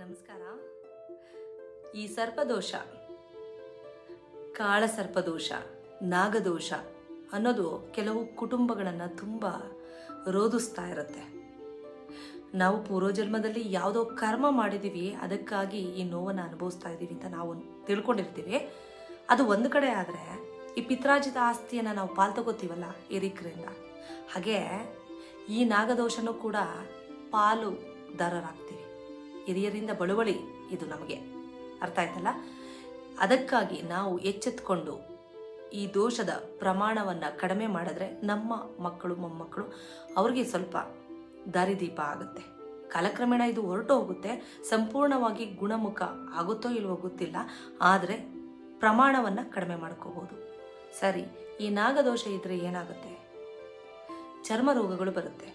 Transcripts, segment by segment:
ನಮಸ್ಕಾರ. ಈ ಸರ್ಪದೋಷ, ಕಾಳ ಸರ್ಪದೋಷ, ನಾಗದೋಷ ಅನ್ನೋದು ಕೆಲವು ಕುಟುಂಬಗಳನ್ನು ತುಂಬ ರೋಧಿಸ್ತಾ ಇರುತ್ತೆ. ನಾವು ಪೂರ್ವಜನ್ಮದಲ್ಲಿ ಯಾವುದೋ ಕರ್ಮ ಮಾಡಿದ್ದೀವಿ, ಅದಕ್ಕಾಗಿ ಈ ನೋವನ್ನು ಅನುಭವಿಸ್ತಾ ಇದ್ದೀವಿ ಅಂತ ನಾವು ತಿಳ್ಕೊಂಡಿರ್ತೀವಿ. ಅದು ಒಂದು ಕಡೆ ಆದರೆ, ಈ ಪಿತ್ರಾರ್ಜಿತ ಆಸ್ತಿಯನ್ನು ನಾವು ಪಾಲ್ ತಗೋತೀವಲ್ಲ ಹಿರಿಕರಿಂದ, ಹಾಗೆ ಈ ನಾಗದೋಷನೂ ಕೂಡ ಪಾಲುದಾರರಾಗ್ತೀವಿ. ಹಿರಿಯರಿಂದ ಬಳುವಳಿ ಇದು ನಮಗೆ ಅರ್ಥ ಆಯ್ತಲ್ಲ. ಅದಕ್ಕಾಗಿ ನಾವು ಎಚ್ಚೆತ್ಕೊಂಡು ಈ ದೋಷದ ಪ್ರಮಾಣವನ್ನು ಕಡಿಮೆ ಮಾಡಿದ್ರೆ ನಮ್ಮ ಮಕ್ಕಳು ಮೊಮ್ಮಕ್ಕಳು ಅವ್ರಿಗೆ ಸ್ವಲ್ಪ ದಾರಿದೀಪ ಆಗುತ್ತೆ. ಕಾಲಕ್ರಮೇಣ ಇದು ಹೊರಟು ಹೋಗುತ್ತೆ. ಸಂಪೂರ್ಣವಾಗಿ ಗುಣಮುಖ ಆಗುತ್ತೋ ಇಲ್ವೋ ಗೊತ್ತಿಲ್ಲ, ಆದರೆ ಪ್ರಮಾಣವನ್ನು ಕಡಿಮೆ ಮಾಡ್ಕೋಬೋದು. ಸರಿ, ಈ ನಾಗದೋಷ ಇದ್ರೆ ಏನಾಗುತ್ತೆ? ಚರ್ಮ ರೋಗಗಳು ಬರುತ್ತೆ,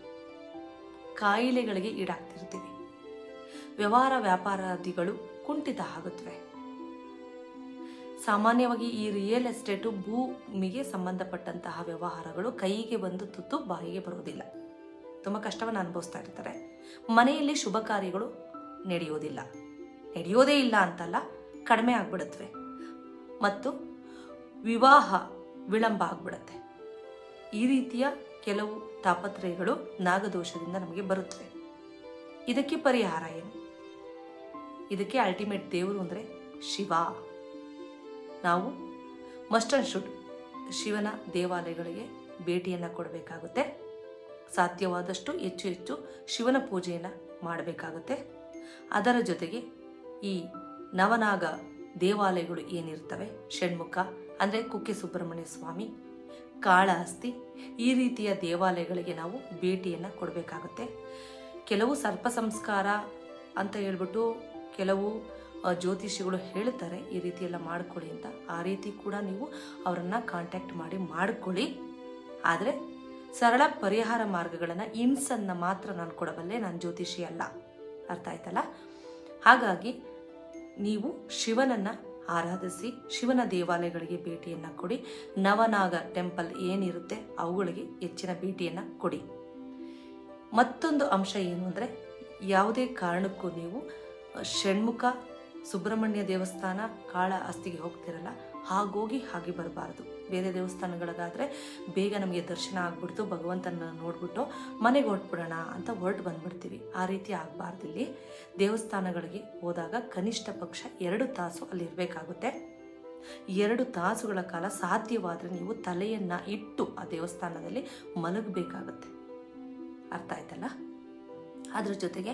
ಕಾಯಿಲೆಗಳಿಗೆ ಈಡಾಗ್ತಿರ್ತೀವಿ, ವ್ಯವಹಾರ ವ್ಯಾಪಾರಾದಿಗಳು ಕುಂಠಿತ ಆಗುತ್ತವೆ. ಸಾಮಾನ್ಯವಾಗಿ ಈ ರಿಯಲ್ ಎಸ್ಟೇಟು ಭೂಮಿಗೆ ಸಂಬಂಧಪಟ್ಟಂತಹ ವ್ಯವಹಾರಗಳು ಕೈಗೆ ಬಂದು ತುತ್ತು ಬಾಯಿಗೆ ಬರೋದಿಲ್ಲ. ತುಂಬ ಕಷ್ಟವನ್ನು ಅನುಭವಿಸ್ತಾ ಇರ್ತಾರೆ. ಮನೆಯಲ್ಲಿ ಶುಭ ಕಾರ್ಯಗಳು ನಡೆಯೋದೇ ಇಲ್ಲ ಅಂತಲ್ಲ, ಕಡಿಮೆ ಆಗ್ಬಿಡುತ್ತವೆ ಮತ್ತು ವಿವಾಹ ವಿಳಂಬ ಆಗ್ಬಿಡುತ್ತೆ. ಈ ರೀತಿಯ ಕೆಲವು ತಾಪತ್ರಯಗಳು ನಾಗದೋಷದಿಂದ ನಮಗೆ ಬರುತ್ತವೆ. ಇದಕ್ಕೆ ಪರಿಹಾರ ಏನು? ಇದಕ್ಕೆ ಅಲ್ಟಿಮೇಟ್ ದೇವರು ಅಂದರೆ ಶಿವ. ನಾವು ಮಸ್ಟ್ ಅಂಡ್ ಶುಡ್ ಶಿವನ ದೇವಾಲಯಗಳಿಗೆ ಭೇಟಿಯನ್ನು ಕೊಡಬೇಕಾಗುತ್ತೆ. ಸಾಧ್ಯವಾದಷ್ಟು ಹೆಚ್ಚು ಶಿವನ ಪೂಜೆಯನ್ನು ಮಾಡಬೇಕಾಗುತ್ತೆ. ಅದರ ಜೊತೆಗೆ ಈ ನವನಾಗ ದೇವಾಲಯಗಳು ಏನಿರ್ತವೆ, ಷಣ್ಮುಖ ಅಂದರೆ ಕುಕ್ಕೆ ಸುಬ್ರಹ್ಮಣ್ಯ ಸ್ವಾಮಿ, ಕಾಳಹಸ್ತಿ, ಈ ರೀತಿಯ ದೇವಾಲಯಗಳಿಗೆ ನಾವು ಭೇಟಿಯನ್ನು ಕೊಡಬೇಕಾಗುತ್ತೆ. ಕೆಲವು ಸರ್ಪ ಸಂಸ್ಕಾರ ಅಂತ ಹೇಳ್ಬಿಟ್ಟು ಕೆಲವು ಜ್ಯೋತಿಷಿಗಳು ಹೇಳ್ತಾರೆ ಈ ರೀತಿ ಎಲ್ಲ ಮಾಡ್ಕೊಳ್ಳಿ ಅಂತ. ಆ ರೀತಿ ಕೂಡ ನೀವು ಅವರನ್ನು ಕಾಂಟ್ಯಾಕ್ಟ್ ಮಾಡಿ ಮಾಡ್ಕೊಳ್ಳಿ. ಆದರೆ ಸರಳ ಪರಿಹಾರ ಮಾರ್ಗಗಳನ್ನು ಇನ್ಸನ್ನು ಮಾತ್ರ ನಾನು ಕೊಡಬಲ್ಲೆ, ನಾನು ಜ್ಯೋತಿಷಿ ಅಲ್ಲ. ಅರ್ಥ ಆಯ್ತಲ್ಲ? ಹಾಗಾಗಿ ನೀವು ಶಿವನನ್ನು ಆರಾಧಿಸಿ ಶಿವನ ದೇವಾಲಯಗಳಿಗೆ ಭೇಟಿಯನ್ನು ಕೊಡಿ. ನವನಾಗ ಟೆಂಪಲ್ ಏನಿರುತ್ತೆ ಅವುಗಳಿಗೆ ಹೆಚ್ಚಿನ ಭೇಟಿಯನ್ನು ಕೊಡಿ. ಮತ್ತೊಂದು ಅಂಶ ಏನು ಅಂದರೆ, ಯಾವುದೇ ಕಾರಣಕ್ಕೂ ನೀವು ಷಣ್ಮುಖ ಸುಬ್ರಹ್ಮಣ್ಯ ದೇವಸ್ಥಾನ ಕಾಳಹಸ್ತಿಗೆ ಹೋಗ್ತಿರಲ್ಲ, ಹಾಗೋಗಿ ಹಾಗೆ ಬರಬಾರ್ದು. ಬೇರೆ ದೇವಸ್ಥಾನಗಳಿಗಾದರೆ ಬೇಗ ನಮಗೆ ದರ್ಶನ ಆಗ್ಬಿಡ್ತು, ಭಗವಂತನ ನೋಡ್ಬಿಟ್ಟು ಮನೆಗೆ ಹೊರಟ್ಬಿಡೋಣ ಅಂತ ಹೊರಟು ಬಂದ್ಬಿಡ್ತೀವಿ. ಆ ರೀತಿ ಆಗಬಾರ್ದು. ಇಲ್ಲಿ ದೇವಸ್ಥಾನಗಳಿಗೆ ಹೋದಾಗ ಕನಿಷ್ಠ ಪಕ್ಷ 2 ತಾಸು ಅಲ್ಲಿರಬೇಕಾಗುತ್ತೆ. 2 ತಾಸುಗಳ ಕಾಲ ಸಾಧ್ಯವಾದರೆ ನೀವು ತಲೆಯನ್ನು ಇಟ್ಟು ಆ ದೇವಸ್ಥಾನದಲ್ಲಿ ಮಲಗಬೇಕಾಗುತ್ತೆ. ಅರ್ಥ ಆಯ್ತಲ್ಲ? ಅದ್ರ ಜೊತೆಗೆ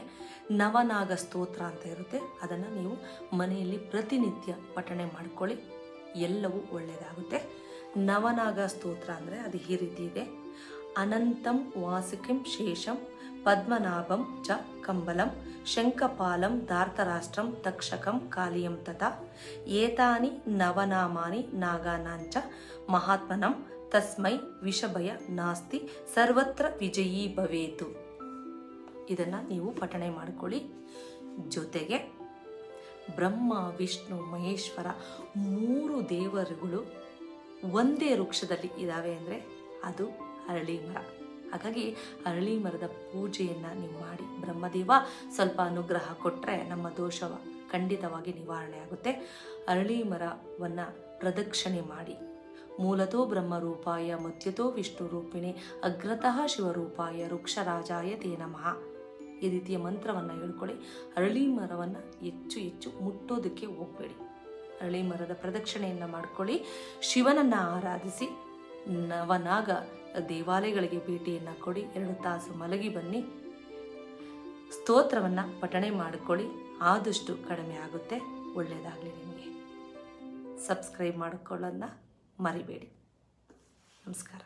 ನವನಾಗ ಸ್ತೋತ್ರ ಅಂತ ಇರುತ್ತೆ, ಅದನ್ನು ನೀವು ಮನೆಯಲ್ಲಿ ಪ್ರತಿನಿತ್ಯ ಪಠಣೆ ಮಾಡ್ಕೊಳ್ಳಿ. ಎಲ್ಲವೂ ಒಳ್ಳೆಯದಾಗುತ್ತೆ. ನವನಾಗ ಸ್ತೋತ್ರ ಅಂದರೆ ಅದು ಈ ರೀತಿ ಇದೆ: ಅನಂತಂ ವಾಸುಕಿಂ ಶೇಷಂ ಪದ್ಮನಾಭಂ ಚ ಕಂಬಲಂ ಶಂಖಪಾಲಂ ಧಾರ್ತರಾಷ್ಟ್ರಂ ತಕ್ಷಕಂ ಕಾಲಿಯಂ ತಥಾ ಏತಾನಿ ನವನಾಮಾನಿ ನಾಗಾನಾಂಚ ಮಹಾತ್ಮನಂ ತಸ್ಮೈ ವಿಷಭಯ ನಾಸ್ತಿ ಸರ್ವತ್ರ ವಿಜಯೀ ಭವೇತು. ಇದನ್ನು ನೀವು ಪಠಣೆ ಮಾಡಿಕೊಳ್ಳಿ. ಜೊತೆಗೆ ಬ್ರಹ್ಮ ವಿಷ್ಣು ಮಹೇಶ್ವರ 3 ದೇವರುಗಳು ಒಂದೇ ವೃಕ್ಷದಲ್ಲಿ ಇದ್ದಾವೆ ಅಂದರೆ ಅದು ಅರಳಿ ಮರ. ಹಾಗಾಗಿ ಅರಳಿ ಮರದ ಪೂಜೆಯನ್ನು ನೀವು ಮಾಡಿ, ಬ್ರಹ್ಮದೇವ ಸ್ವಲ್ಪ ಅನುಗ್ರಹ ಕೊಟ್ಟರೆ ನಮ್ಮ ದೋಷ ಖಂಡಿತವಾಗಿ ನಿವಾರಣೆ ಆಗುತ್ತೆ. ಅರಳಿ ಮರವನ್ನು ಪ್ರದಕ್ಷಿಣೆ ಮಾಡಿ, ಮೂಲತೋ ಬ್ರಹ್ಮರೂಪಾಯ ಮಧ್ಯತೋ ವಿಷ್ಣು ರೂಪಿಣಿ ಅಗ್ರತಃ ಶಿವರೂಪಾಯ ವೃಕ್ಷರಾಜಾಯ ತೇ ನಮಃ, ಈ ರೀತಿಯ ಮಂತ್ರವನ್ನು ಹೇಳ್ಕೊಳ್ಳಿ. ಅರಳಿ ಮರವನ್ನು ಹೆಚ್ಚು ಮುಟ್ಟೋದಕ್ಕೆ ಹೋಗಬೇಡಿ. ಅರಳಿ ಮರದ ಪ್ರದಕ್ಷಿಣೆಯನ್ನು ಮಾಡ್ಕೊಳ್ಳಿ. ಶಿವನನ್ನು ಆರಾಧಿಸಿ ನವನಾಗ ದೇವಾಲಯಗಳಿಗೆ ಭೇಟಿಯನ್ನು ಕೊಡಿ. 2 ತಾಸು ಮಲಗಿ ಬನ್ನಿ. ಸ್ತೋತ್ರವನ್ನು ಪಠಣೆ ಮಾಡಿಕೊಳ್ಳಿ. ಆದಷ್ಟು ಕಡಿಮೆ ಆಗುತ್ತೆ. ಒಳ್ಳೆಯದಾಗಲಿ ನಿಮಗೆ. ಸಬ್ಸ್ಕ್ರೈಬ್ ಮಾಡಿಕೊಳ್ಳೋದನ್ನ ಮರಿಬೇಡಿ. ನಮಸ್ಕಾರ.